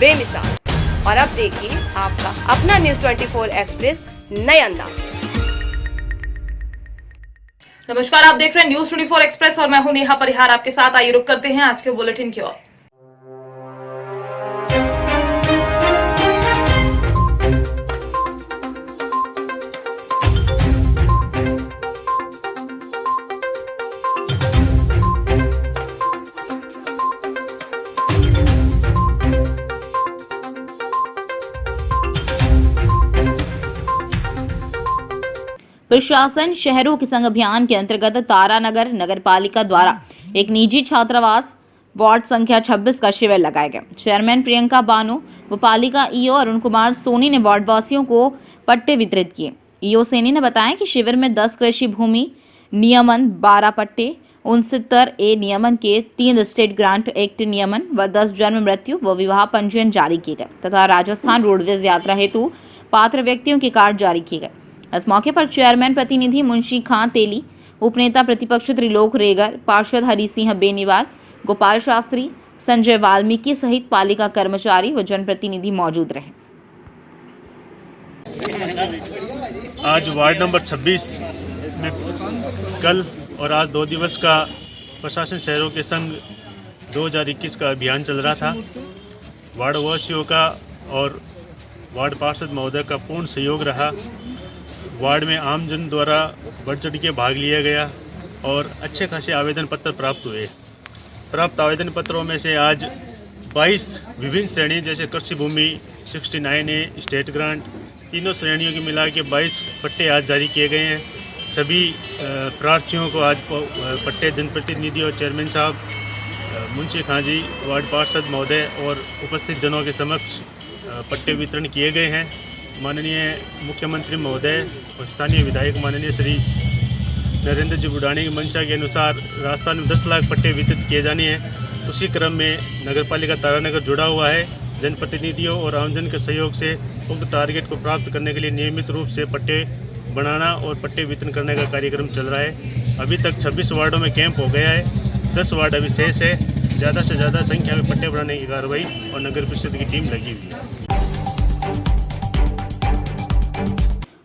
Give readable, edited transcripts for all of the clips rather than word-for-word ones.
बेमिसाल। और अब देखिए आपका अपना न्यूज़ 24 एक्सप्रेस नए अंदाज में। नमस्कार, आप देख रहे हैं न्यूज़ 24 एक्सप्रेस और मैं हूं नेहा परिहार आपके साथ। आइए रुक करते हैं आज के बुलेटिन की ओर। प्रशासन शहरों के संग अभियान के अंतर्गत तारानगर नगरपालिका द्वारा एक निजी छात्रावास वार्ड संख्या 26 का शिविर लगाया गया। चेयरमैन प्रियंका बानो व पालिका ईओ अरुण कुमार सोनी ने वार्डवासियों को पट्टे वितरित किए। ईओ सोनी ने बताया कि शिविर में 10 कृषि भूमि नियमन 12 पट्टे, 69A नियमन के 3 स्टेट ग्रांट एक्ट नियमन व 10 जन्म मृत्यु व विवाह पंजीयन जारी किए गए तथा राजस्थान रोडवेज यात्रा हेतु पात्र व्यक्तियों के कार्ड जारी किए गए। इस मौके पर चेयरमैन प्रतिनिधि मुंशी खां तेली, उपनेता प्रतिपक्ष त्रिलोक रेगर, पार्षद हरि सिंह बेनीवाल, गोपाल शास्त्री, संजय वाल्मीकि सहित पालिका कर्मचारी व जनप्रतिनिधि मौजूद रहे। आज वार्ड नंबर 26 में कल और आज 2 दिवस का प्रशासन शहरों के संग 2021 का अभियान चल रहा था। वार्ड वासियों का और वार्ड पार्षद महोदय का पूर्ण सहयोग रहा। वार्ड में आमजन द्वारा बढ़ चढ़ के भाग लिया गया और अच्छे खासे आवेदन पत्र प्राप्त हुए। प्राप्त आवेदन पत्रों में से आज 22 विभिन्न श्रेणी जैसे कृषि भूमि 69A स्टेट ग्रांट, तीनों श्रेणियों की मिला के 22 पट्टे आज जारी किए गए हैं। सभी प्रार्थियों को आज पट्टे जनप्रतिनिधि और चेयरमैन साहब, मुंशी खां जी, वार्ड पार्षद महोदय और उपस्थित जनों के समक्ष पट्टे वितरण किए गए हैं। माननीय मुख्यमंत्री महोदय और स्थानीय विधायक माननीय श्री नरेंद्र जी बुढ़ानी की मंशा के अनुसार राजस्थान में 10 लाख पट्टे वितरित किए जाने हैं। उसी क्रम में नगरपालिका तारानगर जुड़ा हुआ है। जनप्रतिनिधियों और आमजन के सहयोग से उक्त टारगेट को प्राप्त करने के लिए नियमित रूप से पट्टे बनाना और पट्टे वितरण करने का कार्यक्रम चल रहा है। अभी तक 26 वार्डों में कैंप हो गया है, 10 वार्ड अभी शेष है। ज़्यादा से ज़्यादा संख्या में पट्टे बनाने की कार्रवाई और नगर परिषद की टीम लगी हुई है।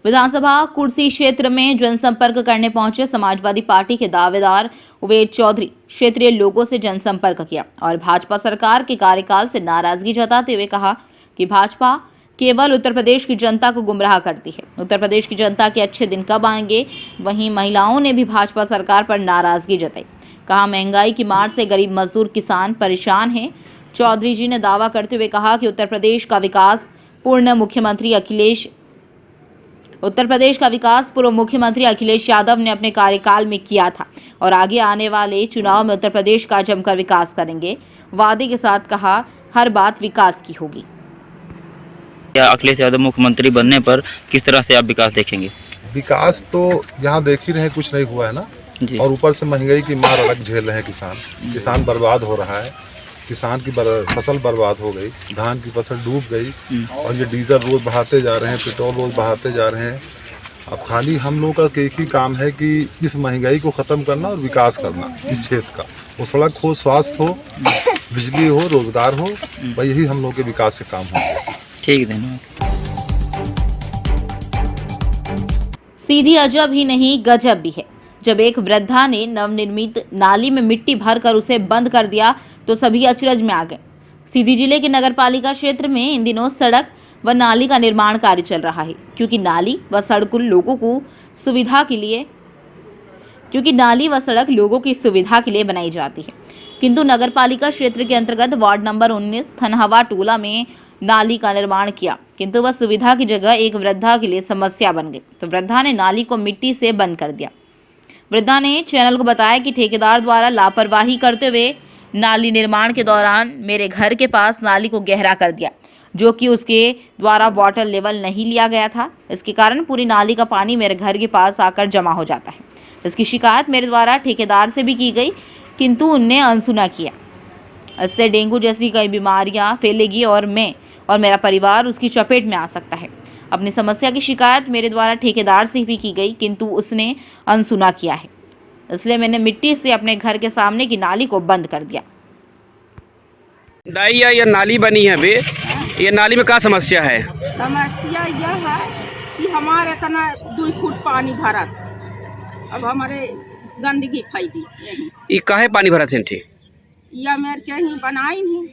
विधानसभा कुर्सी क्षेत्र में जनसंपर्क करने पहुंचे समाजवादी पार्टी के दावेदार उवैद चौधरी क्षेत्रीय लोगों से जनसंपर्क किया और भाजपा सरकार के कार्यकाल से नाराजगी जताते हुए कहा कि भाजपा केवल उत्तर प्रदेश की जनता को गुमराह करती है। उत्तर प्रदेश की जनता के अच्छे दिन कब आएंगे? वहीं महिलाओं ने भी भाजपा सरकार पर नाराजगी जताई। कहा महंगाई की मार से गरीब मजदूर किसान परेशान हैं। चौधरी जी ने दावा करते हुए कहा कि उत्तर प्रदेश का विकास पूर्व मुख्यमंत्री अखिलेश यादव ने अपने कार्यकाल में किया था और आगे आने वाले चुनाव में उत्तर प्रदेश का जमकर विकास करेंगे। वादे के साथ कहा हर बात विकास की होगी। क्या अखिलेश यादव मुख्यमंत्री बनने पर किस तरह से आप विकास देखेंगे? विकास तो यहाँ देख ही रहे, कुछ नहीं हुआ है ना जी। और ऊपर से महंगाई की मार अलग झेल रहे हैं किसान बर्बाद हो रहा है। किसान की फसल बर्बाद हो गई, धान की फसल डूब गई और ये डीजल रोज बढ़ाते जा रहे हैं, पेट्रोल रोज बढ़ाते जा रहे हैं। अब खाली हम लोगों का एक ही काम है कि इस महंगाई को ख़त्म करना और विकास करना इस क्षेत्र का। वो सड़क हो, स्वास्थ्य हो, बिजली हो, रोजगार हो, भाई यही हम लोग के विकास से काम होगा। ठीक है, धन्यवाद। सीधी अजब ही नहीं गजब भी है। जब एक वृद्धा ने नवनिर्मित नाली में मिट्टी भरकर उसे बंद कर दिया तो सभी अचरज में आ गए। सीधी जिले के नगरपालिका क्षेत्र में इन दिनों सड़क व नाली का निर्माण कार्य चल रहा है। क्योंकि नाली व सड़क लोगों की सुविधा के लिए बनाई जाती है, किंतु नगरपालिका क्षेत्र के अंतर्गत वार्ड नंबर 19 थनहवा टोला में नाली का निर्माण किया, किंतु वह सुविधा की जगह एक वृद्धा के लिए समस्या बन गई। तो वृद्धा ने नाली को मिट्टी से बंद कर दिया। वृद्धा ने चैनल को बताया कि ठेकेदार द्वारा लापरवाही करते हुए नाली निर्माण के दौरान मेरे घर के पास नाली को गहरा कर दिया, जो कि उसके द्वारा वाटर लेवल नहीं लिया गया था। इसके कारण पूरी नाली का पानी मेरे घर के पास आकर जमा हो जाता है। इसकी शिकायत मेरे द्वारा ठेकेदार से भी की गई, किंतु उनने अनसुना किया। इससे डेंगू जैसी कई बीमारियां फैलेगी और मैं और मेरा परिवार उसकी चपेट में आ सकता है। अपनी समस्या की शिकायत मेरे द्वारा ठेकेदार से भी की गई, किंतु उसने अनसुना किया है। इसलिए मैंने मिट्टी से अपने घर के सामने की नाली को बंद कर दिया। दाई या नाली बनी है अभी, ये नाली में क्या समस्या है? समस्या यह है कि हमारे कना 2 फुट पानी भरा था, अब हमारे गंदगी फैली यही। ये काहे पानी भरा थे? या मेरे कहीं बनाई नहीं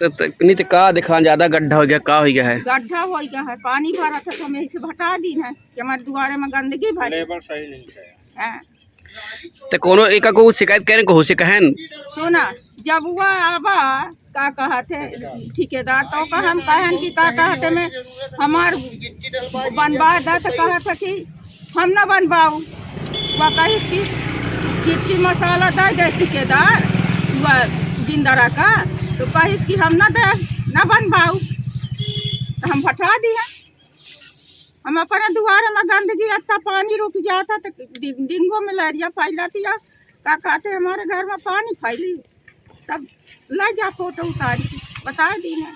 नहीं तो का देखा ज्यादा गड्ढा हो गया, का हो गया है? गड्ढा हो गया है, पानी भरा था तो हम यही से हटा दी है कि हमारे द्वारे में गंदगी भरी। तो कोनो एक को शिकायत करे को से कहन सुना जब हुआ आबा का कहते ठेकेदार तो का हम कहन कि का कहते में हमार बनवा दा तो कहते कि हम ना बनवाऊ, वह कहिस कि गिट्टी मसाला दे ठेकेदार वह जिंदरा का, तो कहिस कि हम ना दे ना बनवाऊ, तो हम हटा दिया। हम अपने द्वारे में गंदगी इतना पानी रुक जाता तो डेंगू मलेरिया फैलाती है, का कहते हमारे घर में पानी फैली, तब ले जा फोटो उतार बता दी है।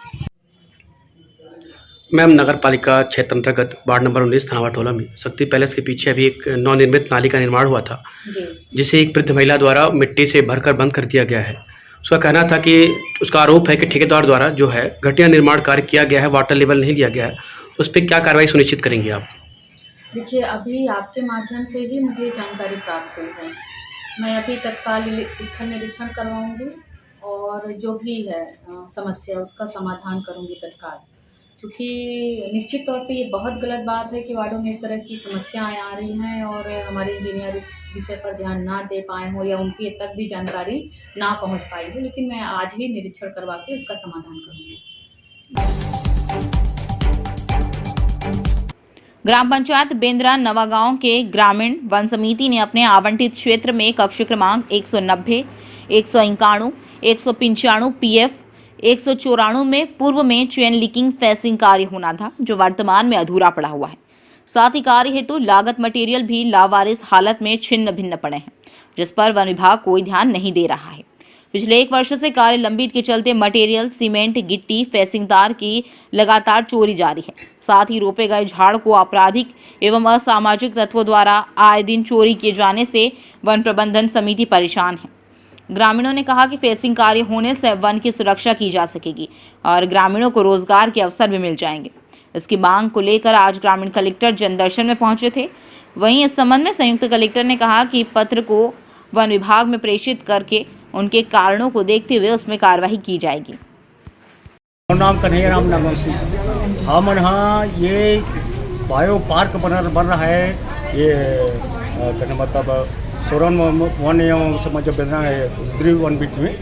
मैम, नगर पालिका क्षेत्र अंतर्गत वार्ड नंबर 19 थाना टोला में शक्ति पैलेस के पीछे अभी एक नवनिर्मित नाली का निर्माण हुआ था, जिसे एक वृद्ध महिला द्वारा मिट्टी से भरकर बंद कर दिया गया है। उसका कहना था कि उसका आरोप है कि ठेकेदार द्वारा जो है घटिया निर्माण कार्य किया गया है, वाटर लेवल नहीं लिया गया है, उस पर क्या कार्रवाई सुनिश्चित करेंगे आप? देखिए, अभी आपके माध्यम से ही मुझे जानकारी प्राप्त हुई है। मैं अभी तत्काल स्थल निरीक्षण करवाऊंगी और जो भी है समस्या उसका समाधान करूंगी तत्काल, क्योंकि निश्चित तौर पे ये बहुत गलत बात है कि वार्डों में इस तरह की समस्याएं आ रही हैं और हमारे इंजीनियर इस विषय पर ध्यान ना दे पाए हों या उनकी तक भी जानकारी ना पहुंच पाई हो, लेकिन मैं आज ही निरीक्षण करवा के उसका समाधान करूँगी। ग्राम पंचायत बेंद्रा नवागांव के ग्रामीण वन समिति ने अपने आवंटित क्षेत्र में कक्ष क्रमांक 190, 191, 195 PF 194 में पूर्व में चेन लीकिंग फेंसिंग कार्य होना था, जो वर्तमान में अधूरा पड़ा हुआ है। साथ ही कार्य हेतु लागत मटेरियल भी लावारिस हालत में छिन्न भिन्न पड़े हैं, जिस पर वन विभाग कोई ध्यान नहीं दे रहा है। पिछले 1 वर्ष से कार्य लंबित के चलते मटेरियल, सीमेंट, गिट्टी, फेंसिंग तार की लगातार चोरी जारी है। साथ ही रोपे गए झाड़ को आपराधिक एवं असामाजिक तत्वों द्वारा आए दिन चोरी किए जाने से वन प्रबंधन समिति परेशान है। ग्रामीणों ने कहा कि फेंसिंग कार्य होने से वन की सुरक्षा की जा सकेगी और ग्रामीणों को रोजगार के अवसर भी मिल जाएंगे। इसकी मांग को लेकर आज ग्रामीण कलेक्टर जनदर्शन में पहुंचे थे। वहीं इस संबंध में संयुक्त कलेक्टर ने कहा कि पत्र को वन विभाग में प्रेषित करके उनके कारणों को देखते हुए उसमें कार्रवाई की जाएगी। नाम कन्हैया राम नागौर सिंह। हम यहाँ ये बायो पार्क बन रहा है, ये कहने मतलब सोरन वन समझ बेदना है उद्री वन बीच में,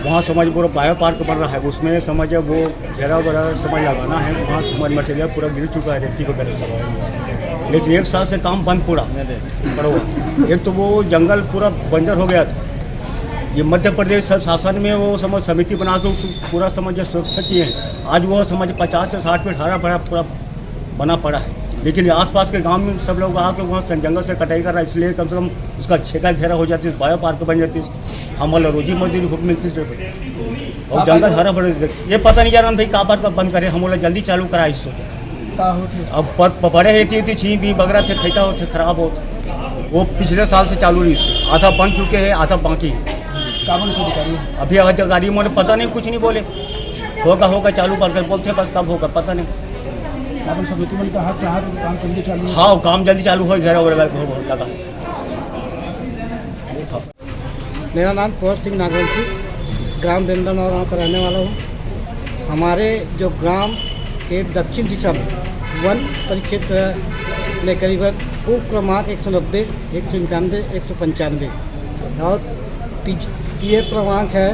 वहाँ समझ पूरा बायो पार्क बन रहा है। उसमें समझ वो घेरा वगैरह समझ लगाना है, वहाँ समझ मटेरियल पूरा गिर चुका है, रेती वगैरह सब, लेकिन 1 साल से काम बंद पूरा पड़ा हुआ। एक तो वो जंगल पूरा बंजर हो गया था। ये मध्य प्रदेश शासन में वो समझ समिति बना के पूरा समझ सुरक्षा किए हैं। आज वो समझ 50 से 60 फीट हरा भरा पूरा बना पड़ा है, लेकिन आसपास के गांव में सब लोग आके वहाँ जंगल से कटाई कर रहा है, इसलिए कम से कम उसका छेका घेरा हो जाती है, बायो पार्क बन जाती है, हमारा रोजी मजदूरी खूब मिलती है और जंगल हरा भरा। ये पता नहीं जा रहा भाई कहाँ पर बंद करें, हम लोग जल्दी चालू कराए इससे। अब पड़े होती थी छी भी वगैरह थे, फेंका होते खराब हो, वो पिछले साल से चालू नहीं, आधा बन चुके हैं, आधा बाकी है। अभी अधिकारी मुझे पता नहीं, कुछ नहीं बोले, होगा चालू कर बोलते बस, कब होगा पता नहीं। हाँ, काम जल्दी चालू हो, घेरा लगा। मेरा नाम कुंवर सिंह नागवंशी, ग्राम बेंद्रा नवागांव का रहने वाला हूँ। हमारे जो ग्राम के दक्षिण दिशा में वन परिक्षेत्र में करीबन उप क्रमांक 190, 191, 195 और PF क्रमांक है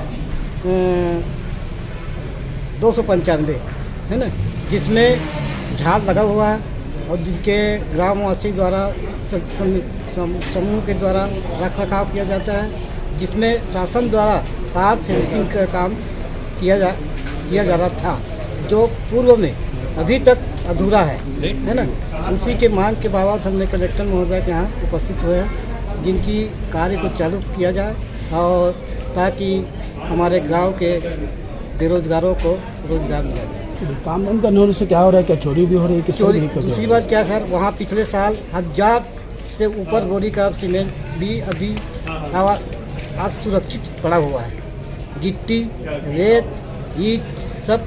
295 है ना, जिसमें झाड़ लगा हुआ है और जिसके ग्रामवासी द्वारा समूह के द्वारा रख रखाव किया जाता है, जिसमें शासन द्वारा तार फेंसिंग का काम किया जा रहा था, जो पूर्व में अभी तक अधूरा है ना। उसी के मांग के बावजूद हमने कलेक्टर महोदय के यहाँ उपस्थित हुए हैं, जिनकी कार्य को चालू किया जाए और ताकि हमारे गांव के बेरोजगारों को रोजगार मिला जाए। काम बंद करने होने से क्या हो रहा है, क्या चोरी भी हो रही है? चोरी दूसरी बात क्या सर, वहाँ पिछले साल 1000 से ऊपर बोरी का सीमेंट भी अभी सुरक्षित पड़ा हुआ है, गिट्टी, रेत, ईट सब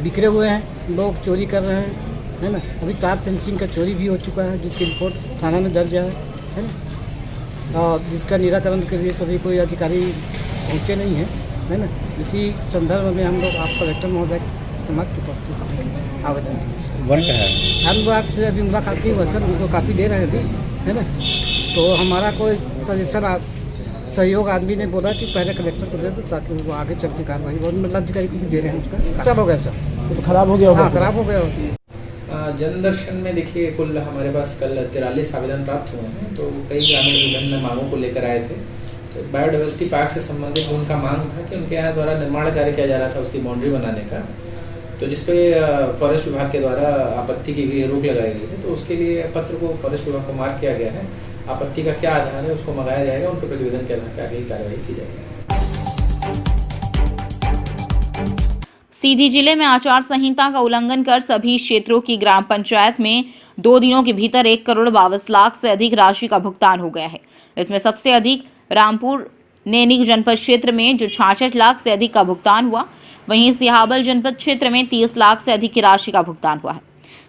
बिखरे हुए हैं, लोग चोरी कर रहे हैं, है ना। अभी तार फेंसिंग का चोरी भी हो चुका है, जिसकी रिपोर्ट थाना में दर्ज है ना। और जिसका निराकरण के लिए सभी कोई अधिकारी पहुँचे नहीं है ना। इसी संदर्भ में हम लोग आप कलेक्टर महोदय समक्ष उपस्थित आवेदन किए। हम लोग आपसे अभी मुलाकात की सर, उनको काफ़ी दे रहे हैं अभी, है ना। तो हमारा कोई सजेशन सहयोग आदमी ने बोला कि पहले कलेक्टर को दे दो ताकि वो आगे चल के कार्रवाई, और जिलाधिकारी को भी दे रहे हैं उसका। सब हो गया सर, तो खराब हो गया। हाँ, खराब हो गया। जनदर्शन में देखिए कुल हमारे पास कल 43 आवेदन प्राप्त हुए हैं। तो कई ग्रामीण विभिन्न मांगों को लेकर आए थे। तो बायोडाइवर्सिटी पार्क से संबंधित उनका मांग था कि उनके यहाँ द्वारा निर्माण कार्य किया जा रहा था उसकी बाउंड्री बनाने का, तो जिसपे फॉरेस्ट विभाग के द्वारा आपत्ति की गई, रोक लगाई गई है। तो उसके लिए पत्र को फॉरेस्ट विभाग को मार्क किया गया है। आपत्ति का क्या आधार है उसको मंगाया जाएगा, उनके प्रतिवेदन के आधार पर आगे कार्रवाई की जाएगी। सीधी जिले में आचार संहिता का उल्लंघन कर सभी क्षेत्रों की ग्राम पंचायत में 2 दिनों के भीतर 1,22,00,000 से अधिक राशि का भुगतान हो गया है। इसमें सबसे अधिक रामपुर नैनी जनपद क्षेत्र में जो 66 लाख से अधिक का भुगतान हुआ, वहीं सिहाबल जनपद क्षेत्र में 30 लाख से अधिक की राशि का भुगतान हुआ है।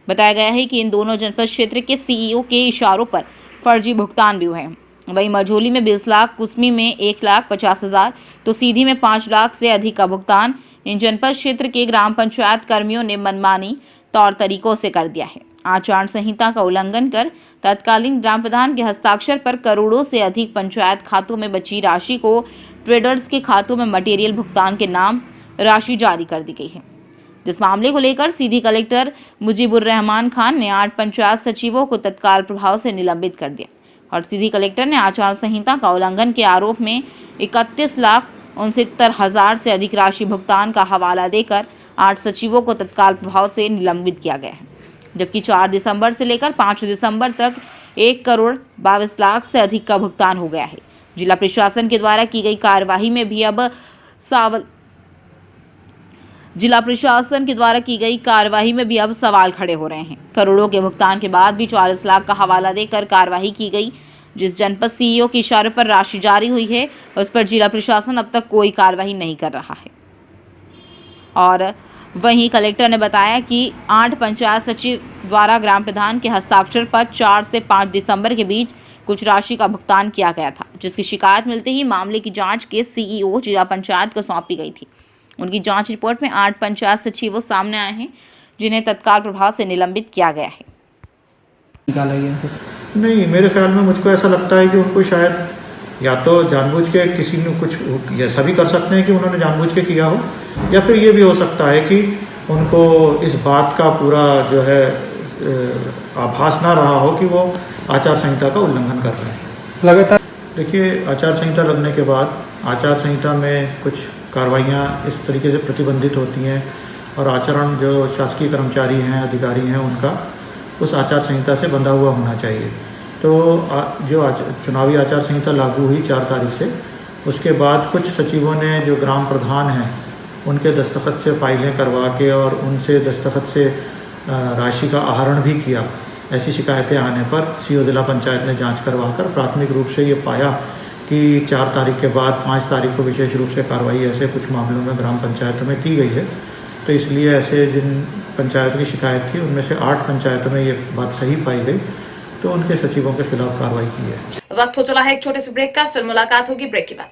बताया गया है कि इन दोनों जनपद क्षेत्र के सीईओ के इशारों पर फर्जी भुगतान भी हुए हैं। वहीं मझोली में 20 लाख, कुसमी में 1,50,000, तो सीधी में 5 लाख से अधिक का भुगतान इन जनपद क्षेत्र के ग्राम पंचायत कर्मियों ने मनमानी तौर तरीकों से कर दिया है। आचार संहिता का उल्लंघन कर तत्कालीन ग्राम प्रधान के हस्ताक्षर पर करोड़ों से अधिक पंचायत खातों में बची राशि को ट्रेडर्स के खातों में मटेरियल भुगतान के नाम राशि जारी कर दी गई है। जिस मामले को लेकर सीधी कलेक्टर मुजीबुर रहमान खान ने 8 पंचायत सचिवों को तत्काल प्रभाव से निलंबित कर दिया और सीधी कलेक्टर ने आचार संहिता का उल्लंघन के आरोप में 31,69,000 से अधिक राशि भुगतान का हवाला देकर 8 सचिवों को तत्काल प्रभाव से निलंबित किया गया है। जबकि 4 दिसंबर से लेकर 5 दिसंबर तक 1,22,00,000 से अधिक का भुगतान हो गया है। जिला प्रशासन के द्वारा की गई कार्यवाही में भी अब सवाल खड़े हो रहे हैं। करोड़ों के भुगतान के बाद भी 44 लाख का हवाला देकर कार्यवाही की गई। जिस जनपद सीईओ के इशारे पर राशि जारी हुई है उस पर जिला प्रशासन अब तक कोई कार्यवाही नहीं कर रहा है। और वहीं कलेक्टर ने बताया कि 8 पंचायत सचिव द्वारा ग्राम प्रधान के हस्ताक्षर पर 4 से 5 दिसंबर के बीच कुछ राशि का भुगतान किया गया था, जिसकी शिकायत मिलते ही मामले की जांच के सीईओ जिला पंचायत को सौंपी गई थी। उनकी जांच रिपोर्ट में 8 पंचायत सचिवों सामने आए हैं, जिन्हें तत्काल प्रभाव से निलंबित किया गया है। निकाला गया सर? नहीं, मेरे ख्याल में मुझको ऐसा लगता है कि उनको शायद या तो जानबूझ के किसी ने कुछ ऐसा भी कर सकते हैं कि उन्होंने जानबूझ के किया हो, या फिर ये भी हो सकता है कि उनको इस बात का पूरा जो है आभास ना रहा हो कि वो आचार संहिता का उल्लंघन कर रहे हैं। लगातार देखिए, आचार संहिता लगने के बाद आचार संहिता में कुछ कार्रवाइयाँ इस तरीके से प्रतिबंधित होती हैं और आचरण जो शासकीय कर्मचारी हैं, अधिकारी हैं, उनका उस आचार संहिता से बंधा हुआ होना चाहिए। तो जो चुनावी आचार संहिता लागू हुई 4 तारीख से, उसके बाद कुछ सचिवों ने जो ग्राम प्रधान हैं उनके दस्तखत से फाइलें करवा के और उनसे दस्तखत से राशि का आहरण भी किया। ऐसी शिकायतें आने पर सीईओ जिला पंचायत ने जांच करवाकर प्राथमिक रूप से ये पाया कि 4 तारीख के बाद 5 तारीख को विशेष रूप से कार्रवाई ऐसे कुछ मामलों में ग्राम पंचायतों में की गई है। तो इसलिए ऐसे जिन पंचायत की शिकायत थी उनमें से 8 पंचायतों में ये बात सही पाई गई, तो उनके सचिवों के खिलाफ कार्रवाई की है। वक्त हो चला है एक छोटे से ब्रेक का, फिर मुलाकात होगी ब्रेक के बाद।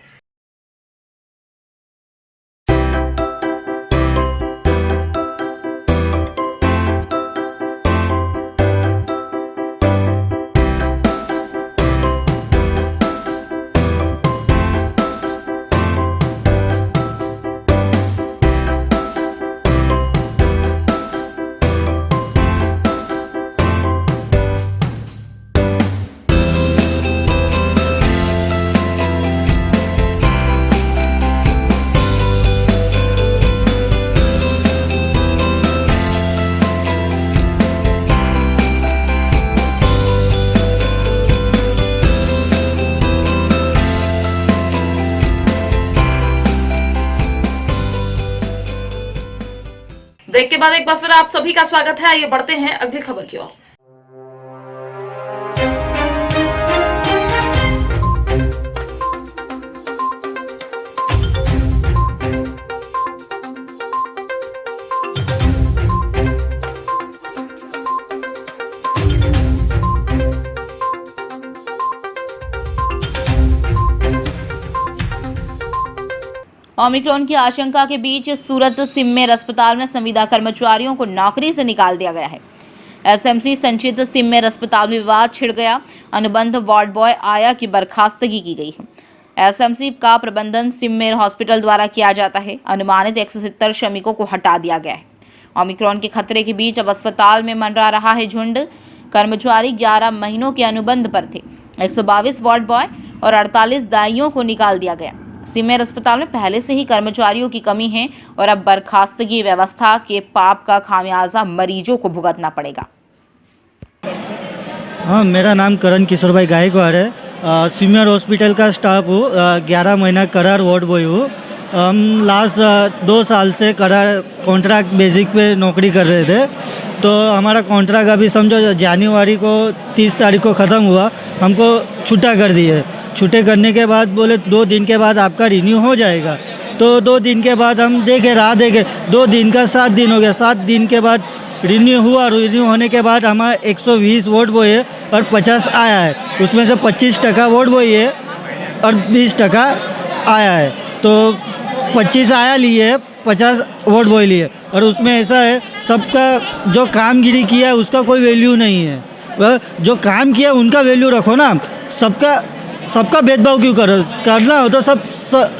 ब्रेक के बाद एक बार फिर आप सभी का स्वागत है। आइए बढ़ते हैं अगली खबर की ओर। ओमिक्रॉन की आशंका के बीच सूरत सिममेर अस्पताल में संविदा कर्मचारियों को नौकरी से निकाल दिया गया है। एसएमसी संचित सिममेर अस्पताल में विवाद छिड़ गया। अनुबंध वार्ड बॉय आया की बर्खास्तगी की गई है। एसएमसी का प्रबंधन सिममेर हॉस्पिटल द्वारा किया जाता है। अनुमानित 170 श्रमिकों को हटा दिया गया है। ओमिक्रॉन के खतरे के बीच अब अस्पताल में मंडरा रहा है झुंड। कर्मचारी 11 महीनों के अनुबंध पर थे। 122 वार्ड बॉय और 48 दाइयों को निकाल दिया गया। सिममेर अस्पताल में पहले से ही कर्मचारियों की कमी है और अब बर्खास्तगी व्यवस्था के पाप का खामियाजा मरीजों को भुगतना पड़ेगा। हाँ, मेरा नाम करण किशोर भाई गायकवाड़ है। सिममेर हॉस्पिटल का स्टाफ हूँ। 11 महीना करार वार्ड बॉय हूँ। हम लास्ट 2 साल से करार कॉन्ट्रैक्ट बेसिक पे नौकरी कर रहे थे। तो हमारा कॉन्ट्रैक्ट अभी समझो जनवरी को 30 तारीख को ख़त्म हुआ। हमको छुट्टा कर दिए। छुट्टे करने के बाद बोले 2 दिन के बाद आपका रिन्यू हो जाएगा। तो 2 दिन के बाद हम राह देखे 2 दिन का 7 दिन हो गया। 7 दिन के बाद रिन्यू हुआ। रिन्यू होने के बाद हमारा 120 वोट बॉय है और 50 आया है। उसमें से 25% वोट बॉय है और 20% आया है। तो 25 आया लिए, 50 वोट बॉय लिए। और उसमें ऐसा है, सबका जो कामगिरी किया है उसका कोई वैल्यू नहीं है। जो काम किया उनका वैल्यू रखो ना। सबका भेदभाव क्यों करो? करना हो तो सब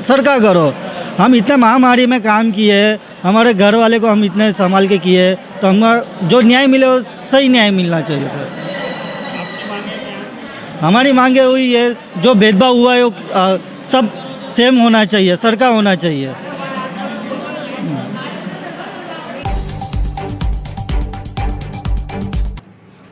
सरका करो। हम इतने महामारी में काम किए, हमारे घर वाले को हम इतने संभाल के किए, तो हमारा जो न्याय मिले वो सही न्याय मिलना चाहिए सर। हमारी मांगे हुई है, जो भेदभाव हुआ है वो सब सेम होना चाहिए, सरका होना चाहिए।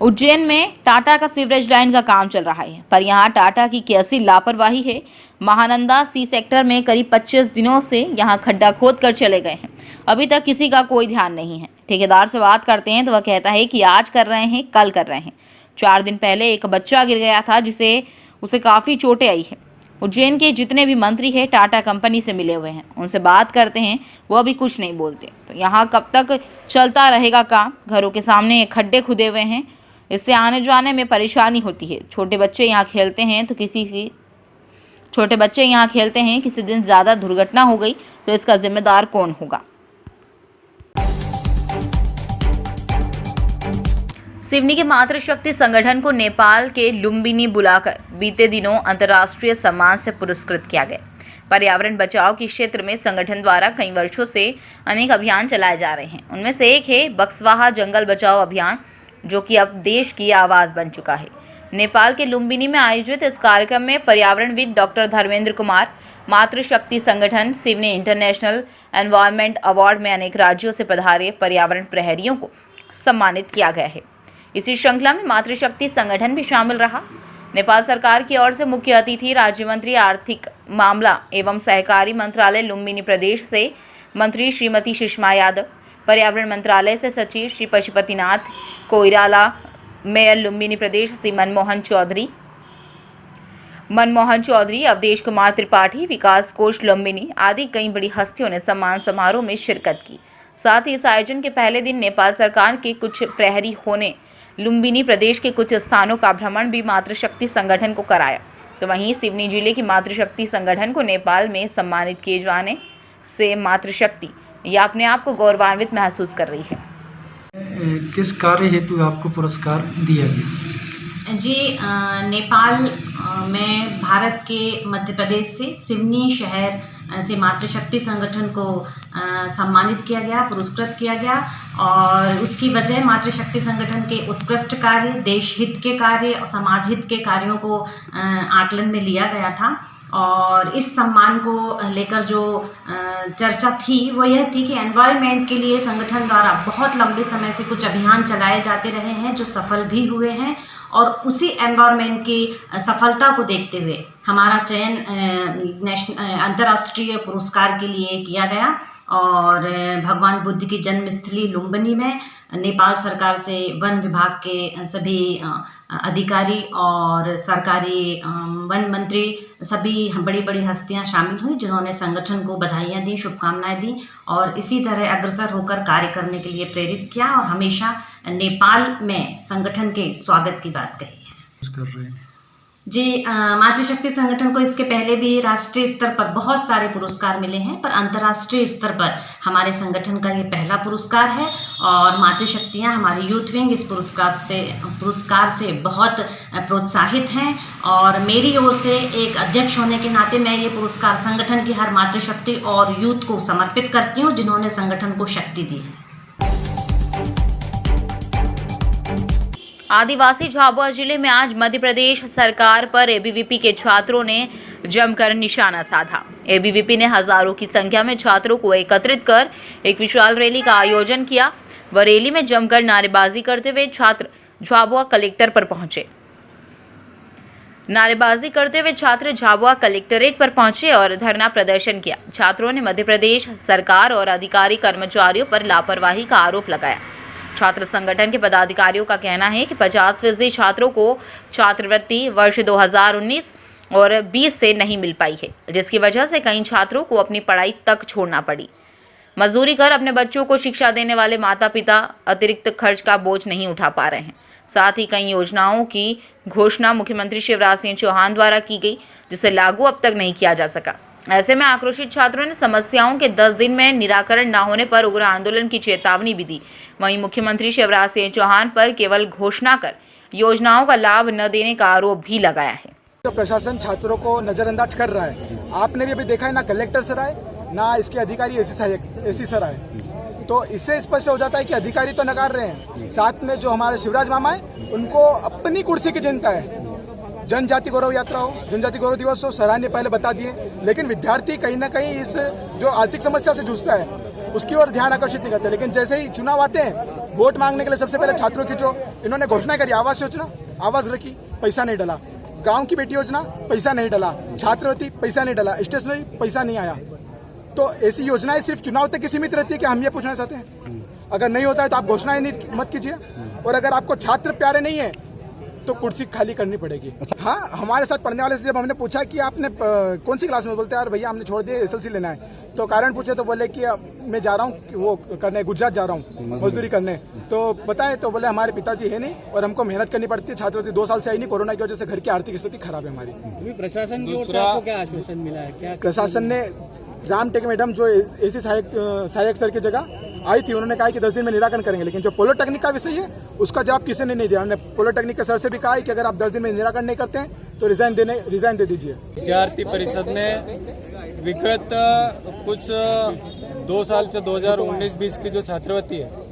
उज्जैन में टाटा का सीवरेज लाइन का काम चल रहा है, पर यहां टाटा की कैसी लापरवाही है। महानंदा सी सेक्टर में करीब 25 दिनों से यहां खड्डा खोद कर चले गए हैं। अभी तक किसी का कोई ध्यान नहीं है। ठेकेदार से बात करते हैं तो वह कहता है कि आज कर रहे हैं, कल कर रहे हैं। 4 दिन पहले एक बच्चा गिर गया था जिसे उसे काफ़ी चोटें आई है। उज्जैन के जितने भी मंत्री हैं टाटा कंपनी से मिले हुए हैं, उनसे बात करते हैं, वो अभी कुछ नहीं बोलते। तो यहाँ कब तक चलता रहेगा काम? घरों के सामने खड्डे खुदे हुए हैं, इससे आने जाने में परेशानी होती है। छोटे बच्चे यहाँ खेलते हैं, किसी दिन ज़्यादा दुर्घटना हो गई तो इसका जिम्मेदार कौन होगा? सिवनी के मातृशक्ति संगठन को नेपाल के लुम्बिनी बुलाकर बीते दिनों अंतर्राष्ट्रीय सम्मान से पुरस्कृत किया गया। पर्यावरण बचाव के क्षेत्र में संगठन द्वारा कई वर्षों से अनेक अभियान चलाए जा रहे हैं। उनमें से एक है बक्सवाहा जंगल बचाओ अभियान, जो कि अब देश की आवाज़ बन चुका है। नेपाल के लुम्बिनी में आयोजित इस कार्यक्रम में पर्यावरणविद डॉक्टर धर्मेंद्र कुमार, मातृशक्ति संगठन सिवनी इंटरनेशनल एनवायरनमेंट अवार्ड में अनेक राज्यों से पधारे पर्यावरण प्रहरियों को सम्मानित किया गया है। इसी श्रृंखला में मातृशक्ति संगठन भी शामिल रहा। नेपाल सरकार की ओर से मुख्य अतिथि राज्य मंत्री आर्थिक मामला एवं सहकारी मंत्रालय लुम्बिनी प्रदेश से मंत्री श्रीमती सुषमा यादव, पर्यावरण मंत्रालय से सचिव श्री पशुपतिनाथ कोइराला, मेयर लुम्बिनी प्रदेश श्री मनमोहन चौधरी, अवधेश कुमार त्रिपाठी, विकास कोष लुम्बिनी आदि कई बड़ी हस्तियों ने सम्मान समारोह में शिरकत की। साथ ही इस आयोजन के पहले दिन नेपाल सरकार के कुछ प्रहरी होने लुम्बिनी प्रदेश के कुछ स्थानों का भ्रमण भी मातृशक्ति संगठन को कराया। तो वहीं सिवनी जिले की मातृशक्ति संगठन को नेपाल में सम्मानित किए जाने से मातृशक्ति या अपने आप को गौरवान्वित महसूस कर रही है। किस कार्य हेतु आपको पुरस्कार दिया गया? जी, नेपाल में भारत के मध्य प्रदेश से सिवनी शहर से मातृशक्ति संगठन को सम्मानित किया गया, पुरस्कृत किया गया। और उसकी वजह मातृशक्ति संगठन के उत्कृष्ट कार्य, देश हित के कार्य और समाज हित के कार्यों को आकलन में लिया गया था। और इस सम्मान को लेकर जो चर्चा थी वो यह थी कि एनवायरनमेंट के लिए संगठन द्वारा बहुत लंबे समय से कुछ अभियान चलाए जाते रहे हैं जो सफल भी हुए हैं। और उसी एनवायरनमेंट की सफलता को देखते हुए हमारा चयन अंतर्राष्ट्रीय पुरस्कार के लिए किया गया। और भगवान बुद्ध की जन्मस्थली लुम्बिनी में नेपाल सरकार से वन विभाग के सभी अधिकारी और सरकारी वन मंत्री, सभी बड़ी बड़ी हस्तियां शामिल हुई, जिन्होंने संगठन को बधाइयां दी, शुभकामनाएं दी और इसी तरह अग्रसर होकर कार्य करने के लिए प्रेरित किया और हमेशा नेपाल में संगठन के स्वागत की बात कही है। जी, मातृशक्ति संगठन को इसके पहले भी राष्ट्रीय स्तर पर बहुत सारे पुरस्कार मिले हैं, पर अंतर्राष्ट्रीय स्तर पर हमारे संगठन का ये पहला पुरस्कार है और मातृशक्तियाँ हमारी यूथ विंग इस पुरस्कार से बहुत प्रोत्साहित हैं और मेरी ओर से एक अध्यक्ष होने के नाते मैं ये पुरस्कार संगठन की हर मातृशक्ति और यूथ को समर्पित करती हूँ जिन्होंने संगठन को शक्ति दी है। आदिवासी झाबुआ जिले में आज मध्य प्रदेश सरकार पर एबीवीपी के छात्रों ने जमकर निशाना साधा। एबीवीपी ने हजारों की संख्या में छात्रों को एकत्रित कर एक विशाल रैली का आयोजन किया। वह रैली में जमकर नारेबाजी करते हुए छात्र झाबुआ कलेक्टर पर पहुंचे। नारेबाजी करते हुए छात्र झाबुआ कलेक्ट्रेट पर पहुंचे और धरना प्रदर्शन किया। छात्रों ने मध्य प्रदेश सरकार और अधिकारी कर्मचारियों पर लापरवाही का आरोप लगाया। छात्र संगठन के पदाधिकारियों का कहना है कि 50% छात्रों को छात्रवृत्ति वर्ष 2019 और 20 से नहीं मिल पाई है, जिसकी वजह से कई छात्रों को अपनी पढ़ाई तक छोड़ना पड़ी। मजदूरी कर अपने बच्चों को शिक्षा देने वाले माता पिता अतिरिक्त खर्च का बोझ नहीं उठा पा रहे हैं। साथ ही कई योजनाओं की घोषणा मुख्यमंत्री शिवराज सिंह चौहान द्वारा की गई, जिसे लागू अब तक नहीं किया जा सका। ऐसे में आक्रोशित छात्रों ने समस्याओं के 10 दिन में निराकरण न होने पर उग्र आंदोलन की चेतावनी भी दी। वहीं मुख्यमंत्री शिवराज सिंह चौहान पर केवल घोषणा कर योजनाओं का लाभ न देने का आरोप भी लगाया है। तो प्रशासन छात्रों को नजरअंदाज कर रहा है। आपने भी अभी देखा है, ना कलेक्टर सर आए ना इसके अधिकारी एसी सर आए, तो इससे स्पष्ट हो जाता है कि अधिकारी तो नकार रहे हैं। साथ में जो हमारे शिवराज मामा है उनको अपनी कुर्सी की चिंता है। जनजाति गौरव यात्रा हो, जनजाति गौरव दिवस हो, सराहनीय पहले बता दिए, लेकिन विद्यार्थी कहीं ना कहीं इस जो आर्थिक समस्या से जूझता है उसकी ओर ध्यान आकर्षित नहीं करते। लेकिन जैसे ही चुनाव आते हैं, वोट मांगने के लिए सबसे पहले छात्रों की जो इन्होंने घोषणा करी, आवास योजना, आवास रखी, पैसा नहीं डला, गाँव की बेटी योजना, पैसा नहीं डला, छात्रवृत्ति, पैसा नहीं डला, स्टेशनरी, पैसा नहीं आया। तो ऐसी योजनाएं सिर्फ चुनाव तक ही सीमित रहती है कि हम ये पूछना चाहते हैं। अगर नहीं होता है तो आप घोषणाएं नहीं मत कीजिए, और अगर आपको छात्र प्यारे नहीं है तो कुर्सी खाली करनी पड़ेगी। हाँ, हमारे साथ पढ़ने वाले से जब हमने पूछा कि आपने कौन सी क्लास में, बोलते यार भैया हमने छोड़ दिया, एसएलसी लेना है। तो कारण पूछे तो बोले कि मैं जा रहा हूँ वो करने, गुजरात जा रहा हूँ मजदूरी करने। तो बताए तो बोले हमारे पिताजी है नहीं और हमको मेहनत करनी पड़ती है, छात्रवृत्ति 2 साल से आई नहीं, कोरोना की वजह से घर की आर्थिक स्थिति खराब है हमारी। प्रशासन की ओर से आपको क्या आश्वासन मिला है? क्या प्रशासन ने राम टेक मैडम जो एसी सहायक सर की जगह आई थी, उन्होंने कहा कि 10 दिन में निराकरण करेंगे, लेकिन जो पॉलिटेक्निक का विषय है उसका जवाब किसी ने नहीं दिया। हमने पॉलिटेक्निक के सर से भी कहा कि अगर आप 10 दिन में निराकरण नहीं करते हैं तो रिजाइन दे दीजिए। विद्यार्थी परिषद ने विगत कुछ 2 साल से 2019-20 की जो छात्रवृत्ति है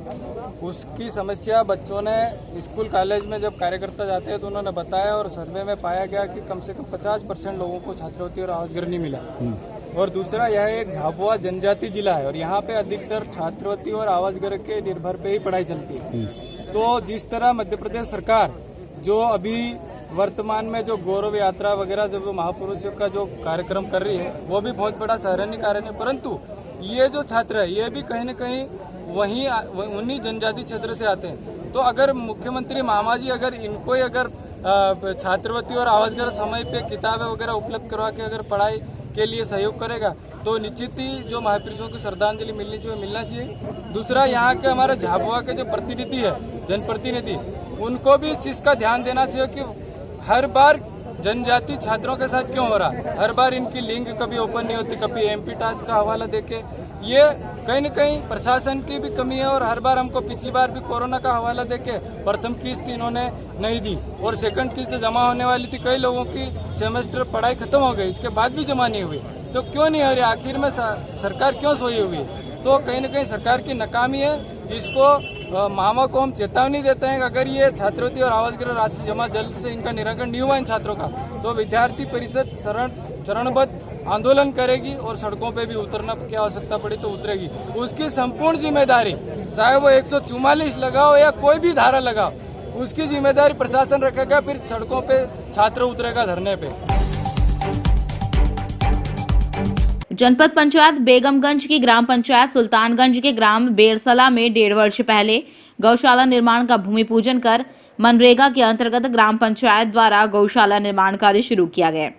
उसकी समस्या बच्चों ने स्कूल कॉलेज में जब कार्यकर्ता जाते हैं तो उन्होंने बताया, और सर्वे में पाया गया कि कम से कम 50% लोगों को छात्रवृत्ति और आवास गृह नहीं मिला। और दूसरा, यह एक झाबुआ जनजाति जिला है और यहाँ पे अधिकतर छात्रवृत्ति और आवास गृह के निर्भर पे ही पढ़ाई चलती है। तो जिस तरह मध्य प्रदेश सरकार जो अभी वर्तमान में जो गौरव यात्रा वगैरह जो महापुरुषों का जो कार्यक्रम कर रही है वो भी बहुत बड़ा सराहनीय कार्य है, परंतु ये जो छात्र है ये भी कहीं न कहीं उन्हीं जनजाति क्षेत्र से आते हैं। तो अगर मुख्यमंत्री मामा जी अगर इनको अगर छात्रवृत्ति और आवास गृह समय पे किताबें वगैरह उपलब्ध करवा के अगर पढ़ाई के लिए सहयोग करेगा तो निश्चित ही जो महापुरुषों की श्रद्धांजलि मिलना चाहिए। दूसरा, यहाँ के हमारे झाबुआ के जो प्रतिनिधि है, जनप्रतिनिधि, उनको भी इस चीज़ का ध्यान देना चाहिए कि हर बार जनजाति छात्रों के साथ क्यों हो रहा है। हर बार इनकी लिंक कभी ओपन नहीं होती, कभी एमपी टास्क का हवाला देके, ये कहीं न कहीं प्रशासन की भी कमी है। और हर बार हमको पिछली बार भी कोरोना का हवाला देके प्रथम किस्त इन्होंने नहीं दी और सेकंड किस्त जमा होने वाली थी, कई लोगों की सेमेस्टर पढ़ाई खत्म हो गई, इसके बाद भी जमा नहीं हुई। तो क्यों नहीं हो रही, आखिर में सरकार क्यों सोई हुई है? तो कहीं न कहीं सरकार की नाकामी है। इसको मामा को हम चेतावनी देते हैं कि अगर ये छात्रवृत्ति और आवास गृह राशि जमा जल्द से इनका निराकरण नहीं हुआ इन छात्रों का, तो विद्यार्थी परिषद चरणबद्ध आंदोलन करेगी और सड़कों पे भी उतरना की आवश्यकता पड़ी तो उतरेगी। उसकी संपूर्ण जिम्मेदारी, चाहे वो 144 लगाओ या कोई भी धारा लगाओ, उसकी जिम्मेदारी प्रशासन रखेगा। फिर सड़कों पे छात्र उतरेगा धरने पे। जनपद पंचायत बेगमगंज की ग्राम पंचायत सुल्तानगंज के ग्राम बेरसला में 1.5 वर्ष पहले गौशाला निर्माण का भूमि पूजन कर मनरेगा के अंतर्गत ग्राम पंचायत द्वारा गौशाला निर्माण कार्य शुरू किया गया।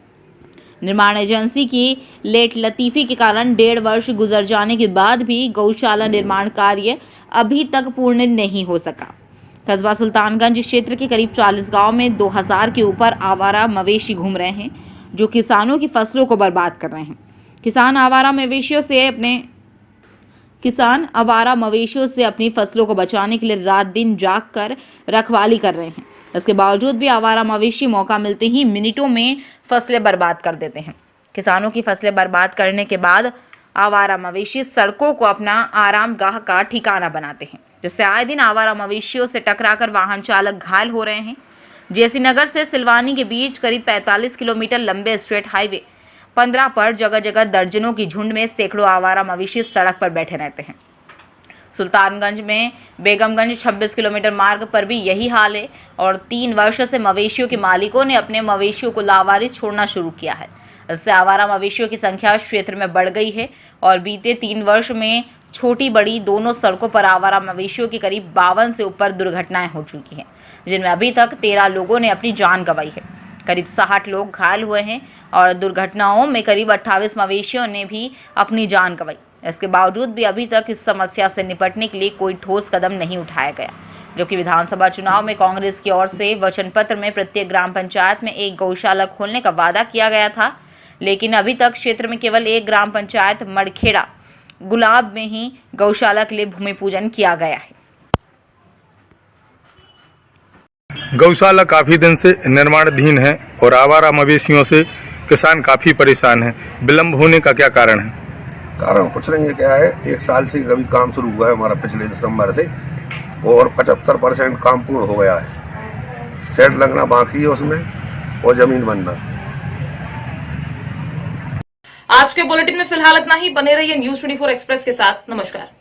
निर्माण एजेंसी की लेट लतीफी के कारण 1.5 वर्ष गुजर जाने के बाद भी गौशाला निर्माण कार्य अभी तक पूर्ण नहीं हो सका। कस्बा सुल्तानगंज क्षेत्र के करीब 40 गांव में 2000 के ऊपर आवारा मवेशी घूम रहे हैं जो किसानों की फसलों को बर्बाद कर रहे हैं। किसान आवारा मवेशियों से अपनी फसलों को बचाने के लिए रात दिन जाग कर रखवाली कर रहे हैं। इसके बावजूद भी आवारा मवेशी मौका मिलते ही मिनटों में फसलें बर्बाद कर देते हैं। किसानों की फसलें बर्बाद करने के बाद आवारा मवेशी सड़कों को अपना आरामगाह का ठिकाना बनाते हैं, जिससे आए दिन आवारा मवेशियों से टकराकर वाहन चालक घायल हो रहे हैं। जेसी नगर से सिलवानी के बीच करीब 45 किलोमीटर लंबे स्ट्रेट हाईवे 15 पर जगह जगह दर्जनों की झुंड में सैकड़ों आवारा मवेशी सड़क पर बैठे रहते हैं। सुल्तानगंज में बेगमगंज 26 किलोमीटर मार्ग पर भी यही हाल है और 3 वर्ष से मवेशियों के मालिकों ने अपने मवेशियों को लावारिस छोड़ना शुरू किया है। इससे आवारा मवेशियों की संख्या क्षेत्र में बढ़ गई है और बीते 3 वर्ष में छोटी बड़ी दोनों सड़कों पर आवारा मवेशियों की करीब 52 से ऊपर दुर्घटनाएं हो चुकी हैं, जिनमें अभी तक 13 लोगों ने अपनी जान गंवाई है। करीब 60 लोग घायल हुए हैं और दुर्घटनाओं में करीब 28 मवेशियों ने भी अपनी जान गंवाई। इसके बावजूद भी अभी तक इस समस्या से निपटने के लिए कोई ठोस कदम नहीं उठाया गया, जबकि विधानसभा चुनाव में कांग्रेस की ओर से वचन पत्र में प्रत्येक ग्राम पंचायत में एक गौशाला खोलने का वादा किया गया था, लेकिन अभी तक क्षेत्र में केवल एक ग्राम पंचायत मड़खेड़ा गुलाब में ही गौशाला के लिए भूमि पूजन किया गया है। गौशाला काफी दिन से निर्माणाधीन है और आवारा मवेशियों से किसान काफी परेशान हैं। विलंब होने का क्या कारण है? कारण कुछ नहीं है, क्या है, 1 साल से कभी काम शुरू हुआ है हमारा पिछले दिसंबर से और 75% काम पूर्ण हो गया है। सेट लगना बाकी है उसमें और जमीन बनना। आज के बुलेटिन में फिलहाल इतना ही। बने रहिए न्यूज़ 24 एक्सप्रेस के साथ। नमस्कार।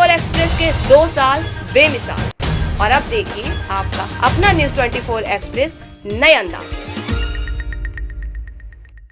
एक्सप्रेस के 2 साल बेमिसाल। और अब देखिए आपका अपना न्यूज़ 24 एक्सप्रेस नए अंदाज।